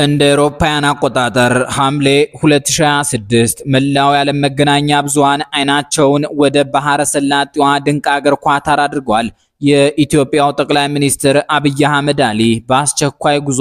እንደ አውሮፓውያን አቆጣጠር ሐምሌ 2026 መላው የዓለም መገናኛ ብዙሃን አይናቸውን ወደ ባህረ ሰላጤዋ ድንቅ አገር ኳታር አድርጓል። የኢትዮጵያው ጠቅላይ ሚኒስትር አብይ አህመድ አሊ በአስቸኳይ ጉዞ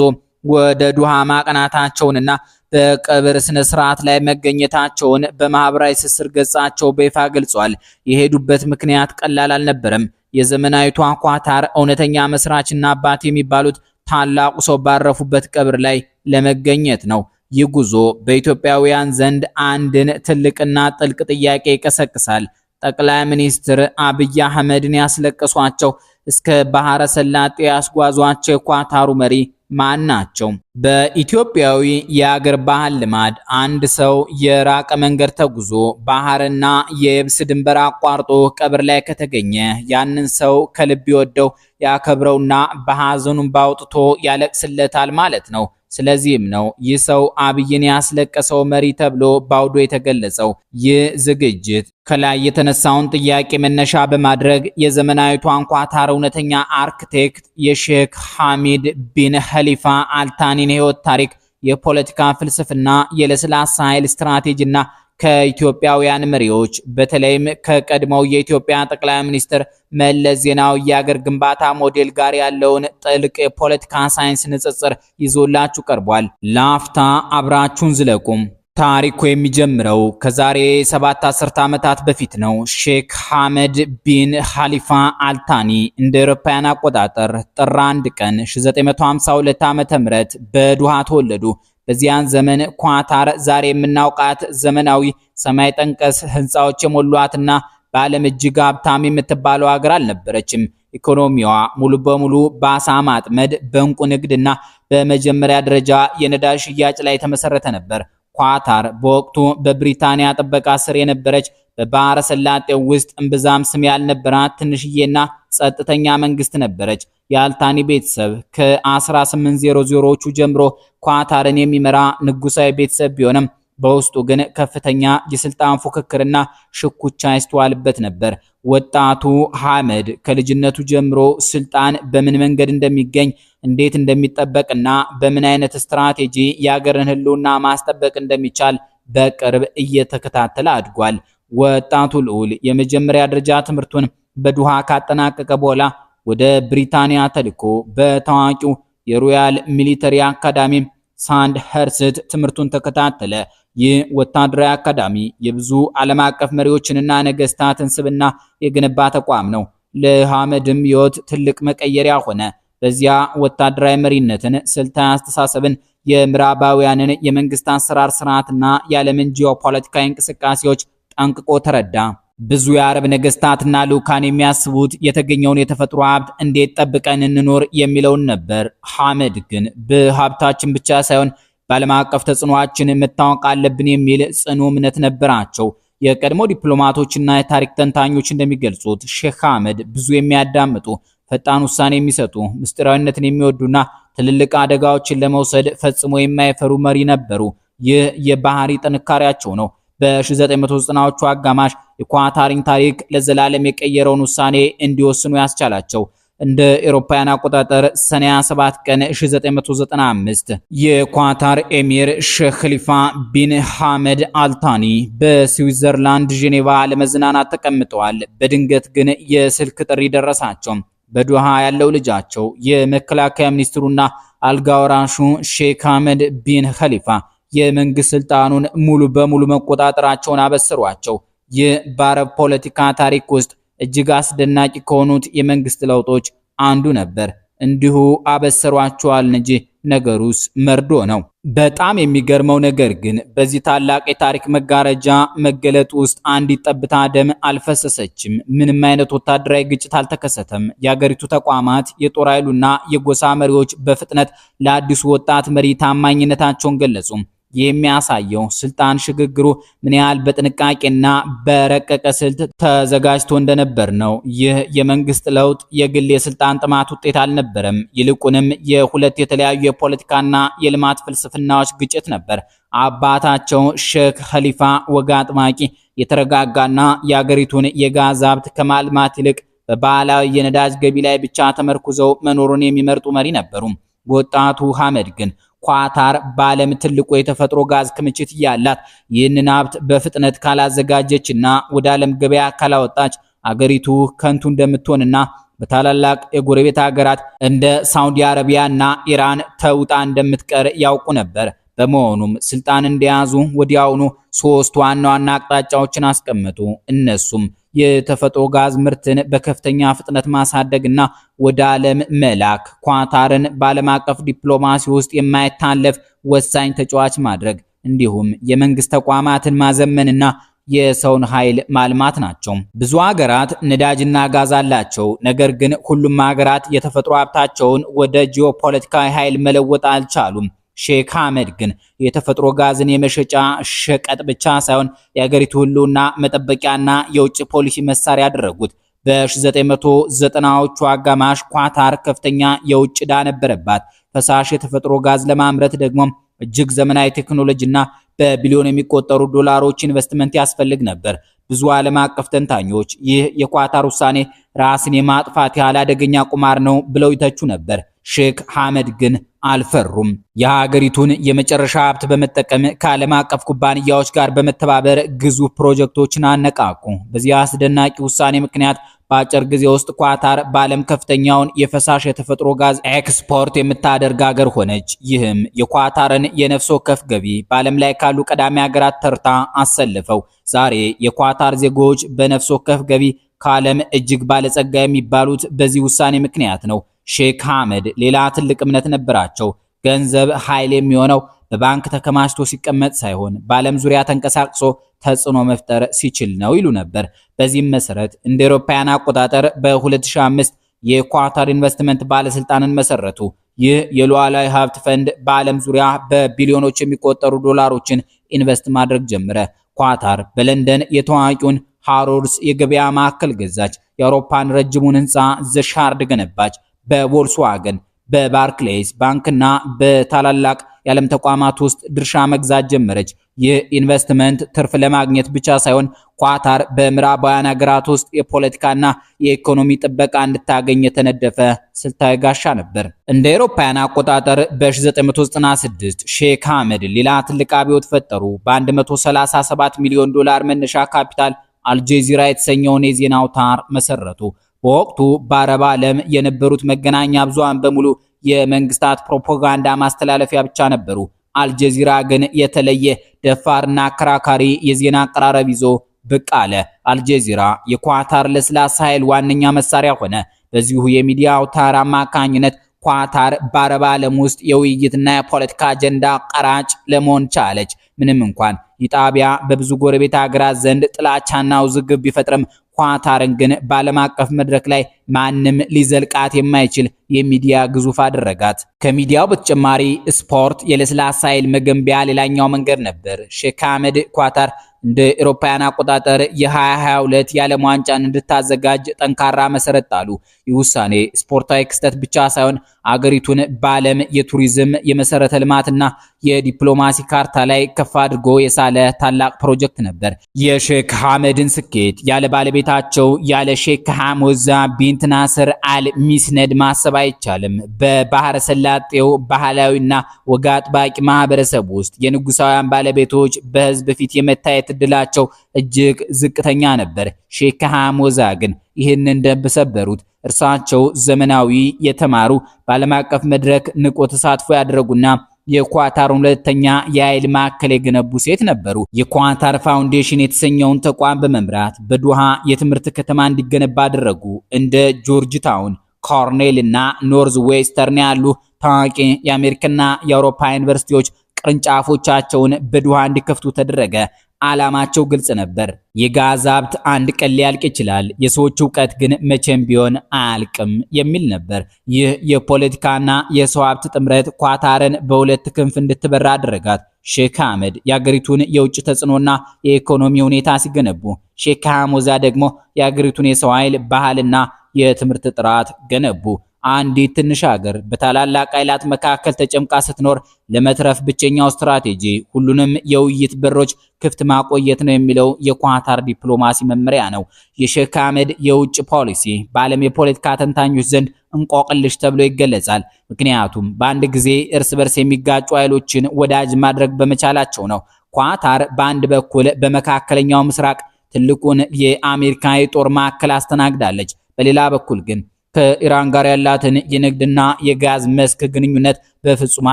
ወደ ዱሃ ማቅናታቸውንና በቀብር ስነ ስርዓት ላይ መገኘታቸውን በማህበራዊ ትስስር ገጻቸው በይፋ ገልጿል። የሄዱበት ምክንያት ቀላል አልነበረም። የዘመናዊቷ ኳታር እውነተኛ መስራችና አባት የሚባሉት ታላቁ ሰው ባረፉበት ቀብር ላይ ለመገኘት ነው። ይህ ጉዞ በኢትዮጵያውያን ዘንድ አንድን ትልቅና ጥልቅ ጥያቄ ይቀሰቅሳል። ጠቅላይ ሚኒስትር አብይ አህመድን ያስለቀሷቸው እስከ ባህረ ሰላጤ ያስጓዟቸው የኳታሩ መሪ ማን ናቸው? በኢትዮጵያዊ የአገር ባህል ልማድ አንድ ሰው የራቀ መንገድ ተጉዞ ባህርና የየብስ ድንበር አቋርጦ ቀብር ላይ ከተገኘ ያንን ሰው ከልብ ይወደው ያከብረውና በሐዘኑን ባውጥቶ ያለቅስለታል ማለት ነው። ስለዚህም ነው ይህ ሰው አብይን ያስለቀሰው መሪ ተብሎ ባውዶ የተገለጸው። ይህ ዝግጅት ከላይ የተነሳውን ጥያቄ መነሻ በማድረግ የዘመናዊቷን ኳታር እውነተኛ አርክቴክት የሼክ ሐሚድ ቢን ኸሊፋ አልታኒን ሕይወት ታሪክ፣ የፖለቲካ ፍልስፍና፣ የለስላሳ ኃይል ስትራቴጂና ከኢትዮጵያውያን መሪዎች በተለይም ከቀድሞው የኢትዮጵያ ጠቅላይ ሚኒስትር መለስ ዜናዊ የአገር ግንባታ ሞዴል ጋር ያለውን ጥልቅ የፖለቲካ ሳይንስ ንጽጽር ይዞላችሁ ቀርቧል። ለአፍታ አብራችሁን ዝለቁም። ታሪኩ የሚጀምረው ከዛሬ 7 ዓመታት በፊት ነው። ሼክ ሐመድ ቢን ኸሊፋ አልታኒ እንደ አውሮፓውያን አቆጣጠር ጥር 1 ቀን 1952 ዓ.ም በዱሃ ተወለዱ። በዚያን ዘመን ኳታር ዛሬ የምናውቃት ዘመናዊ ሰማይ ጠንቀስ ህንፃዎች የሞሏትና በዓለም እጅግ ሀብታም የምትባለው ሀገር አልነበረችም። ኢኮኖሚዋ ሙሉ በሙሉ በአሳ ማጥመድ፣ በእንቁ ንግድና በመጀመሪያ ደረጃ የነዳጅ ሽያጭ ላይ የተመሰረተ ነበር። ኳታር በወቅቱ በብሪታንያ ጥበቃ ስር የነበረች በባህረ ሰላጤው ውስጥ እምብዛም ስም ያልነበራት ትንሽዬና ጸጥተኛ መንግስት ነበረች። የአልታኒ ቤተሰብ ከ1800ዎቹ ጀምሮ ኳታርን የሚመራ ንጉሳዊ ቤተሰብ ቢሆንም በውስጡ ግን ከፍተኛ የስልጣን ፉክክርና ሽኩቻ ይስተዋልበት ነበር። ወጣቱ ሐመድ ከልጅነቱ ጀምሮ ስልጣን በምን መንገድ እንደሚገኝ፣ እንዴት እንደሚጠበቅና በምን አይነት ስትራቴጂ የአገርን ህልውና ማስጠበቅ እንደሚቻል በቅርብ እየተከታተለ አድጓል። ወጣቱ ልዑል የመጀመሪያ ደረጃ ትምህርቱን በዱሃ ካጠናቀቀ በኋላ ወደ ብሪታንያ ተልኮ በታዋቂው የሮያል ሚሊተሪ አካዳሚ ሳንድ ኸርስት ትምህርቱን ተከታተለ። ይህ ወታደራዊ አካዳሚ የብዙ ዓለም አቀፍ መሪዎችንና ነገስታትን ስብዕና የገነባ ተቋም ነው። ለሐመድም ሕይወት ትልቅ መቀየሪያ ሆነ። በዚያ ወታደራዊ መሪነትን፣ ስልታዊ አስተሳሰብን፣ የምዕራባውያንን የመንግስት አሰራር ስርዓትና የዓለምን ጂኦፖለቲካዊ እንቅስቃሴዎች ጠንቅቆ ተረዳ። ብዙ የአረብ ነገስታትና ልኡካን የሚያስቡት የተገኘውን የተፈጥሮ ሀብት እንዴት ጠብቀን እንኖር የሚለውን ነበር። ሐመድ ግን በሀብታችን ብቻ ሳይሆን በዓለም አቀፍ ተጽዕኖአችን መታወቅ አለብን የሚል ጽኑ እምነት ነበራቸው። የቀድሞ ዲፕሎማቶችና የታሪክ ተንታኞች እንደሚገልጹት ሼክ ሐመድ ብዙ የሚያዳምጡ፣ ፈጣን ውሳኔ የሚሰጡ፣ ምስጢራዊነትን የሚወዱና ትልልቅ አደጋዎችን ለመውሰድ ፈጽሞ የማይፈሩ መሪ ነበሩ። ይህ የባህሪ ጥንካሬያቸው ነው በ1990ዎቹ አጋማሽ የኳታርን ታሪክ ለዘላለም የቀየረውን ውሳኔ እንዲወስኑ ያስቻላቸው። እንደ አውሮፓውያን አቆጣጠር ሰኔ 7 ቀን 1995 የኳታር ኤሚር ሼክ ኸሊፋ ቢን ሐመድ አልታኒ በስዊዘርላንድ ጄኔቫ ለመዝናናት ተቀምጠዋል። በድንገት ግን የስልክ ጥሪ ደረሳቸው። በዱሃ ያለው ልጃቸው የመከላከያ ሚኒስትሩና አልጋ ወራሹ ሼክ ሐመድ ቢን ኸሊፋ የመንግስት ስልጣኑን ሙሉ በሙሉ መቆጣጠራቸውን አበሰሯቸው። ይህ በአረብ ፖለቲካ ታሪክ ውስጥ እጅግ አስደናቂ ከሆኑት የመንግስት ለውጦች አንዱ ነበር። እንዲሁ አበሰሯቸዋል እንጂ ነገሩስ መርዶ ነው። በጣም የሚገርመው ነገር ግን በዚህ ታላቅ የታሪክ መጋረጃ መገለጥ ውስጥ አንዲት ጠብታ ደም አልፈሰሰችም። ምንም አይነት ወታደራዊ ግጭት አልተከሰተም። የአገሪቱ ተቋማት፣ የጦር ኃይሉና የጎሳ መሪዎች በፍጥነት ለአዲሱ ወጣት መሪ ታማኝነታቸውን ገለጹ። የሚያሳየው ስልጣን ሽግግሩ ምን ያህል በጥንቃቄና በረቀቀ ስልት ተዘጋጅቶ እንደነበር ነው። ይህ የመንግስት ለውጥ የግል የስልጣን ጥማት ውጤት አልነበረም። ይልቁንም የሁለት የተለያዩ የፖለቲካና የልማት ፍልስፍናዎች ግጭት ነበር። አባታቸው ሼክ ኸሊፋ ወግ አጥባቂ፣ የተረጋጋና የአገሪቱን የጋዝ ሀብት ከማልማት ይልቅ በባህላዊ የነዳጅ ገቢ ላይ ብቻ ተመርኩዘው መኖሩን የሚመርጡ መሪ ነበሩ። ወጣቱ ሐመድ ግን ኳታር በዓለም ትልቁ የተፈጥሮ ጋዝ ክምችት ያላት ይህንን ሀብት በፍጥነት ካላዘጋጀችና ወደ ዓለም ገበያ ካላወጣች አገሪቱ ከንቱ እንደምትሆንና በታላላቅ የጎረቤት ሀገራት እንደ ሳውዲ አረቢያና ኢራን ተውጣ እንደምትቀር ያውቁ ነበር። በመሆኑም ስልጣን እንደያዙ ወዲያውኑ ሶስት ዋና አቅጣጫዎችን አስቀመጡ። እነሱም የተፈጥሮ ጋዝ ምርትን በከፍተኛ ፍጥነት ማሳደግና ወደ ዓለም መላክ፣ ኳታርን በዓለም አቀፍ ዲፕሎማሲ ውስጥ የማይታለፍ ወሳኝ ተጫዋች ማድረግ፣ እንዲሁም የመንግስት ተቋማትን ማዘመንና የሰውን ኃይል ማልማት ናቸው። ብዙ ሀገራት ነዳጅና ጋዝ አላቸው። ነገር ግን ሁሉም ሀገራት የተፈጥሮ ሀብታቸውን ወደ ጂኦፖለቲካዊ ኃይል መለወጥ አልቻሉም። ሼክ አህመድ ግን የተፈጥሮ ጋዝን የመሸጫ ሸቀጥ ብቻ ሳይሆን የሀገሪቱ ሁሉና መጠበቂያና የውጭ ፖሊሲ መሳሪያ ያደረጉት። በ1990ዎቹ አጋማሽ ኳታር ከፍተኛ የውጭ ዕዳ ነበረባት። ፈሳሽ የተፈጥሮ ጋዝ ለማምረት ደግሞ እጅግ ዘመናዊ ቴክኖሎጂና በቢሊዮን የሚቆጠሩ ዶላሮች ኢንቨስትመንት ያስፈልግ ነበር። ብዙ ዓለም አቀፍ ተንታኞች ይህ የኳታር ውሳኔ ራስን የማጥፋት ያህል አደገኛ ቁማር ነው ብለው ይተቹ ነበር። ሼክ አህመድ ግን አልፈሩም። የሀገሪቱን የመጨረሻ ሀብት በመጠቀም ከዓለም አቀፍ ኩባንያዎች ጋር በመተባበር ግዙፍ ፕሮጀክቶችን አነቃቁ። በዚህ አስደናቂ ውሳኔ ምክንያት በአጭር ጊዜ ውስጥ ኳታር በዓለም ከፍተኛውን የፈሳሽ የተፈጥሮ ጋዝ ኤክስፖርት የምታደርግ ሀገር ሆነች። ይህም የኳታርን የነፍስ ወከፍ ገቢ በዓለም ላይ ካሉ ቀዳሚ ሀገራት ተርታ አሰልፈው። ዛሬ የኳታር ዜጎች በነፍስ ወከፍ ገቢ ከዓለም እጅግ ባለጸጋ የሚባሉት በዚህ ውሳኔ ምክንያት ነው። ሼክ አህመድ ሌላ ትልቅ እምነት ነበራቸው። ገንዘብ ኃይል የሚሆነው በባንክ ተከማችቶ ሲቀመጥ ሳይሆን በዓለም ዙሪያ ተንቀሳቅሶ ተጽዕኖ መፍጠር ሲችል ነው ይሉ ነበር። በዚህም መሰረት እንደ አውሮፓውያን አቆጣጠር በ2005 የኳታር ኢንቨስትመንት ባለስልጣንን መሰረቱ። ይህ የሉዓላዊ ሀብት ፈንድ በዓለም ዙሪያ በቢሊዮኖች የሚቆጠሩ ዶላሮችን ኢንቨስት ማድረግ ጀመረ። ኳታር በለንደን የታዋቂውን ሃሮድስ የገበያ ማዕከል ገዛች። የአውሮፓን ረጅሙን ህንፃ ዘሻርድ ገነባች። በቮልስዋገን፣ በባርክሌይስ ባንክና በታላላቅ የዓለም ተቋማት ውስጥ ድርሻ መግዛት ጀመረች። ይህ ኢንቨስትመንት ትርፍ ለማግኘት ብቻ ሳይሆን ኳታር በምዕራባውያን ሀገራት ውስጥ የፖለቲካና የኢኮኖሚ ጥበቃ እንድታገኝ የተነደፈ ስልታዊ ጋሻ ነበር። እንደ አውሮፓውያን አቆጣጠር በ1996 ሼክ አህመድ ሌላ ትልቅ አብዮት ፈጠሩ። በ137 ሚሊዮን ዶላር መነሻ ካፒታል አልጀዚራ የተሰኘውን የዜና አውታር መሰረቱ። በወቅቱ በአረብ ዓለም የነበሩት መገናኛ ብዙሃን በሙሉ የመንግስታት ፕሮፓጋንዳ ማስተላለፊያ ብቻ ነበሩ። አልጀዚራ ግን የተለየ ደፋርና አከራካሪ የዜና አቀራረብ ይዞ ብቅ አለ። አልጀዚራ የኳታር ለስላሳ ኃይል ዋነኛ መሳሪያ ሆነ። በዚሁ የሚዲያ አውታር አማካኝነት ኳታር በአረብ ዓለም ውስጥ የውይይትና የፖለቲካ አጀንዳ ቀራጭ ለመሆን ቻለች። ምንም እንኳን ኢጣቢያ በብዙ ጎረቤት ሀገራት ዘንድ ጥላቻና ውዝግብ ቢፈጥርም ኳታርን ግን በዓለም አቀፍ መድረክ ላይ ማንም ሊዘልቃት የማይችል የሚዲያ ግዙፍ አደረጋት። ከሚዲያው በተጨማሪ ስፖርት የለስላሳ ኃይል መገንቢያ ሌላኛው መንገድ ነበር። ሼክ አህመድ ኳታር እንደ አውሮፓውያን አቆጣጠር የ2022 የዓለም ዋንጫን እንድታዘጋጅ ጠንካራ መሰረት ጣሉ። ይህ ውሳኔ ስፖርታዊ ክስተት ብቻ ሳይሆን አገሪቱን በዓለም የቱሪዝም የመሰረተ ልማትና የዲፕሎማሲ ካርታ ላይ ከፍ አድርጎ የሳለ ታላቅ ፕሮጀክት ነበር። የሼክ አህመድን ስኬት ያለ ባለቤታቸው ያለ ሼክ ሐሞዛ ቢንት ናስር አል ሚስነድ ማሰብ አይቻልም። በባህረ ሰላጤው ባህላዊና ወግ አጥባቂ ማህበረሰብ ውስጥ የንጉሳውያን ባለቤቶች በህዝብ ፊት የመታየት እድላቸው እጅግ ዝቅተኛ ነበር። ሼክ ሐሞዛ ግን ይህንን ደንብ ሰበሩት። እርሳቸው ዘመናዊ፣ የተማሩ፣ በዓለም አቀፍ መድረክ ንቁ ተሳትፎ ያደረጉና የኳታር ሁለተኛ የኃይል ማዕከል የገነቡ ሴት ነበሩ። የኳታር ፋውንዴሽን የተሰኘውን ተቋም በመምራት በዱሃ የትምህርት ከተማ እንዲገነባ አደረጉ። እንደ ጆርጅ ታውን፣ ኮርኔል እና ኖርዝ ዌስተርን ያሉ ታዋቂ የአሜሪካና የአውሮፓ ዩኒቨርሲቲዎች ቅርንጫፎቻቸውን በዱሃ እንዲከፍቱ ተደረገ። ዓላማቸው ግልጽ ነበር። የጋዝ ሀብት አንድ ቀን ሊያልቅ ይችላል፣ የሰዎች ዕውቀት ግን መቼም ቢሆን አያልቅም የሚል ነበር። ይህ የፖለቲካና የሰው ሀብት ጥምረት ኳታርን በሁለት ክንፍ እንድትበራ አደረጋት። ሼክ አህመድ የአገሪቱን የውጭ ተጽዕኖና የኢኮኖሚ ሁኔታ ሲገነቡ፣ ሼክ ሐሞዛ ደግሞ የአገሪቱን የሰው ኃይል፣ ባህልና የትምህርት ጥራት ገነቡ። አንዲት ትንሽ ሀገር በታላላቅ ኃይላት መካከል ተጨምቃ ስትኖር ለመትረፍ ብቸኛው ስትራቴጂ ሁሉንም የውይይት በሮች ክፍት ማቆየት ነው የሚለው የኳታር ዲፕሎማሲ መመሪያ ነው። የሼክ አህመድ የውጭ ፖሊሲ በዓለም የፖለቲካ ተንታኞች ዘንድ እንቆቅልሽ ተብሎ ይገለጻል። ምክንያቱም በአንድ ጊዜ እርስ በርስ የሚጋጩ ኃይሎችን ወዳጅ ማድረግ በመቻላቸው ነው። ኳታር በአንድ በኩል በመካከለኛው ምስራቅ ትልቁን የአሜሪካ የጦር ማዕከል አስተናግዳለች። በሌላ በኩል ግን ከኢራን ጋር ያላትን የንግድና የጋዝ መስክ ግንኙነት በፍጹም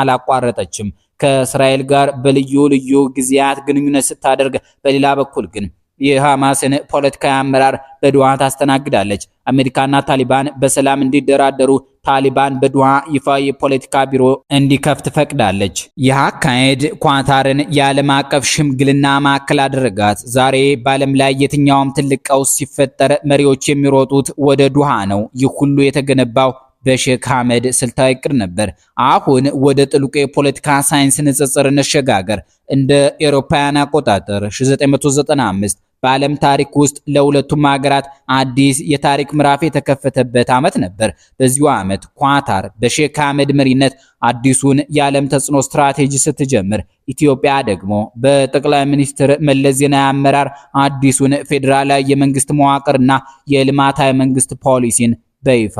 አላቋረጠችም። ከእስራኤል ጋር በልዩ ልዩ ጊዜያት ግንኙነት ስታደርግ፣ በሌላ በኩል ግን የሐማስን ፖለቲካዊ አመራር በዱዓ ታስተናግዳለች። አሜሪካና ታሊባን በሰላም እንዲደራደሩ ታሊባን በዱዓ ይፋ የፖለቲካ ቢሮ እንዲከፍት ፈቅዳለች። ይህ አካሄድ ኳታርን የዓለም አቀፍ ሽምግልና ማዕከል አደረጋት። ዛሬ በዓለም ላይ የትኛውም ትልቅ ቀውስ ሲፈጠር መሪዎች የሚሮጡት ወደ ዱዓ ነው። ይህ ሁሉ የተገነባው በሼክ አህመድ ስልታዊ እቅድ ነበር። አሁን ወደ ጥልቁ የፖለቲካ ሳይንስ ንጽጽር እንሸጋገር። እንደ አውሮፓውያን አቆጣጠር 1995 በዓለም ታሪክ ውስጥ ለሁለቱም ሀገራት አዲስ የታሪክ ምዕራፍ የተከፈተበት ዓመት ነበር። በዚሁ ዓመት ኳታር በሼክ አህመድ መሪነት አዲሱን የዓለም ተጽዕኖ ስትራቴጂ ስትጀምር፣ ኢትዮጵያ ደግሞ በጠቅላይ ሚኒስትር መለስ ዜናዊ አመራር አዲሱን ፌዴራላዊ የመንግስት መዋቅርና የልማታዊ መንግስት ፖሊሲን በይፋ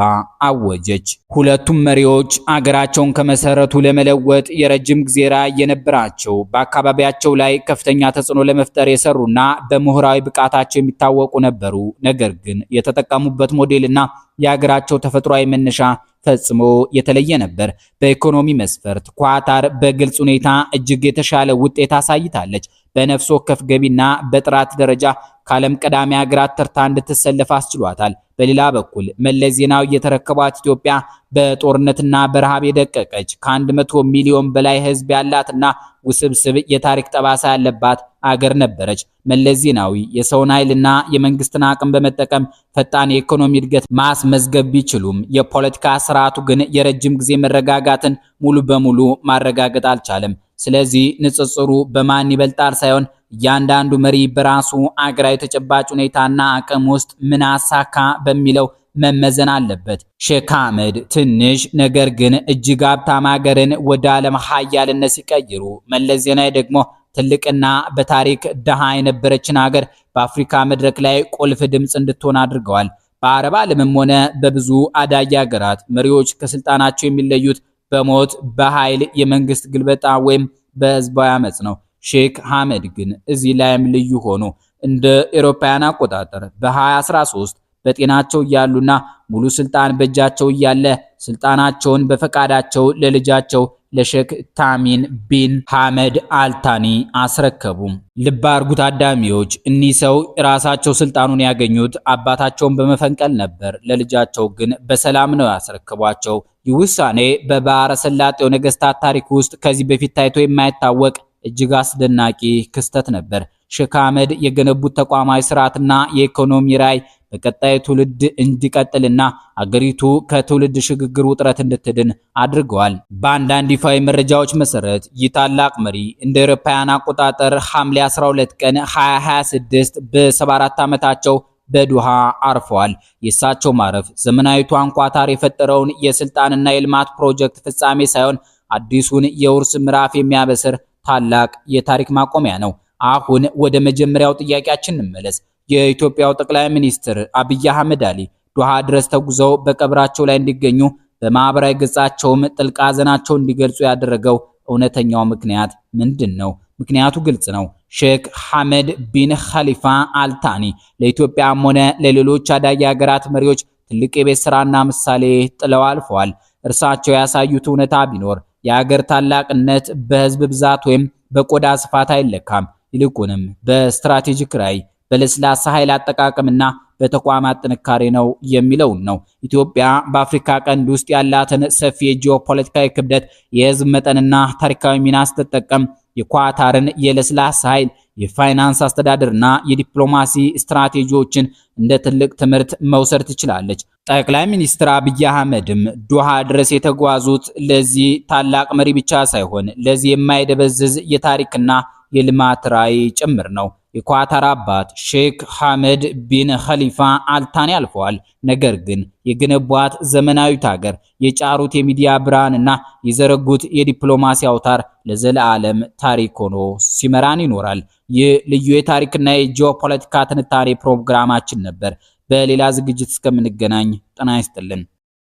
አወጀች። ሁለቱም መሪዎች አገራቸውን ከመሰረቱ ለመለወጥ የረጅም ጊዜ ራዕይ የነበራቸው፣ በአካባቢያቸው ላይ ከፍተኛ ተጽዕኖ ለመፍጠር የሰሩና በምሁራዊ ብቃታቸው የሚታወቁ ነበሩ። ነገር ግን የተጠቀሙበት ሞዴልና የሀገራቸው ተፈጥሯዊ መነሻ ፈጽሞ የተለየ ነበር። በኢኮኖሚ መስፈርት ኳታር በግልጽ ሁኔታ እጅግ የተሻለ ውጤት አሳይታለች። በነፍስ ወከፍ ገቢና በጥራት ደረጃ ከዓለም ቀዳሚ ሀገራት ተርታ እንድትሰለፍ አስችሏታል። በሌላ በኩል መለስ ዜናዊ የተረከቧት ኢትዮጵያ በጦርነትና በረሃብ የደቀቀች ከ100 ሚሊዮን በላይ ሕዝብ ያላትና ውስብስብ የታሪክ ጠባሳ ያለባት አገር ነበረች። መለስ ዜናዊ የሰውን ኃይልና የመንግስትን አቅም በመጠቀም ፈጣን የኢኮኖሚ እድገት ማስመዝገብ ቢችሉም የፖለቲካ ስርዓቱ ግን የረጅም ጊዜ መረጋጋትን ሙሉ በሙሉ ማረጋገጥ አልቻለም። ስለዚህ ንጽጽሩ በማን ይበልጣል ሳይሆን እያንዳንዱ መሪ በራሱ አገራዊ ተጨባጭ ሁኔታና አቅም ውስጥ ምን አሳካ በሚለው መመዘን አለበት። ሼክ አህመድ ትንሽ ነገር ግን እጅግ ሀብታም ሀገርን ወደ ዓለም ሀያልነት ሲቀይሩ፣ መለስ ዜናዊ ደግሞ ትልቅና በታሪክ ድሃ የነበረችን ሀገር በአፍሪካ መድረክ ላይ ቁልፍ ድምፅ እንድትሆን አድርገዋል። በአረብ ዓለምም ሆነ በብዙ አዳጊ ሀገራት መሪዎች ከስልጣናቸው የሚለዩት በሞት፣ በኃይል፣ የመንግስት ግልበጣ ወይም በህዝባዊ አመጽ ነው። ሼክ አህመድ ግን እዚህ ላይም ልዩ ሆኑ። እንደ አውሮፓውያን አቆጣጠር በ2013 በጤናቸው እያሉና ሙሉ ስልጣን በእጃቸው እያለ ስልጣናቸውን በፈቃዳቸው ለልጃቸው ለሼክ ታሚን ቢን ሐመድ አልታኒ አስረከቡ። ልብ አድርጉ ታዳሚዎች፣ እኒህ ሰው ራሳቸው ስልጣኑን ያገኙት አባታቸውን በመፈንቀል ነበር። ለልጃቸው ግን በሰላም ነው ያስረከቧቸው። ይህ ውሳኔ በባህረ ሰላጤው ነገስታት ታሪክ ውስጥ ከዚህ በፊት ታይቶ የማይታወቅ እጅግ አስደናቂ ክስተት ነበር። ሼክ አህመድ የገነቡት ተቋማዊ ስርዓትና የኢኮኖሚ ራዕይ በቀጣይ ትውልድ እንዲቀጥልና አገሪቱ ከትውልድ ሽግግር ውጥረት እንድትድን አድርገዋል። በአንዳንድ ይፋዊ መረጃዎች መሰረት ይህ ታላቅ መሪ እንደ አውሮፓውያን አቆጣጠር ሐምሌ 12 ቀን 2026 በ74 ዓመታቸው በዱሃ አርፈዋል። የእሳቸው ማረፍ ዘመናዊቷን ኳታር የፈጠረውን የስልጣንና የልማት ፕሮጀክት ፍጻሜ ሳይሆን አዲሱን የውርስ ምዕራፍ የሚያበስር ታላቅ የታሪክ ማቆሚያ ነው። አሁን ወደ መጀመሪያው ጥያቄያችን እንመለስ። የኢትዮጵያው ጠቅላይ ሚኒስትር አብይ አህመድ አሊ ዱሃ ድረስ ተጉዘው በቀብራቸው ላይ እንዲገኙ በማህበራዊ ገጻቸውም ጥልቅ ሐዘናቸውን እንዲገልጹ ያደረገው እውነተኛው ምክንያት ምንድን ነው? ምክንያቱ ግልጽ ነው። ሼክ ሐመድ ቢን ኸሊፋ አልታኒ ለኢትዮጵያም ሆነ ለሌሎች አዳጊ ሀገራት መሪዎች ትልቅ የቤት ስራና ምሳሌ ጥለው አልፈዋል። እርሳቸው ያሳዩት እውነታ ቢኖር የሀገር ታላቅነት በህዝብ ብዛት ወይም በቆዳ ስፋት አይለካም፣ ይልቁንም በስትራቴጂክ ራዕይ፣ በለስላሳ ኃይል አጠቃቀምና በተቋማት ጥንካሬ ነው የሚለውን ነው። ኢትዮጵያ በአፍሪካ ቀንድ ውስጥ ያላትን ሰፊ የጂኦፖለቲካዊ ክብደት፣ የህዝብ መጠንና ታሪካዊ ሚና ስትጠቀም የኳታርን የለስላሳ ኃይል፣ የፋይናንስ አስተዳደርና የዲፕሎማሲ ስትራቴጂዎችን እንደ ትልቅ ትምህርት መውሰድ ትችላለች። ጠቅላይ ሚኒስትር አብይ አህመድም ዱሃ ድረስ የተጓዙት ለዚህ ታላቅ መሪ ብቻ ሳይሆን ለዚህ የማይደበዝዝ የታሪክና የልማት ራዕይ ጭምር ነው። የኳታር አባት ሼክ ሐመድ ቢን ኸሊፋ አልታኒ አልፈዋል። ነገር ግን የገነቧት ዘመናዊት ሀገር የጫሩት የሚዲያ ብርሃንና የዘረጉት የዲፕሎማሲ አውታር ለዘላለም ታሪክ ሆኖ ሲመራን ይኖራል። ይህ ልዩ የታሪክና የጂኦፖለቲካ ትንታኔ ፕሮግራማችን ነበር። በሌላ ዝግጅት እስከምንገናኝ ጤና ይስጥልን።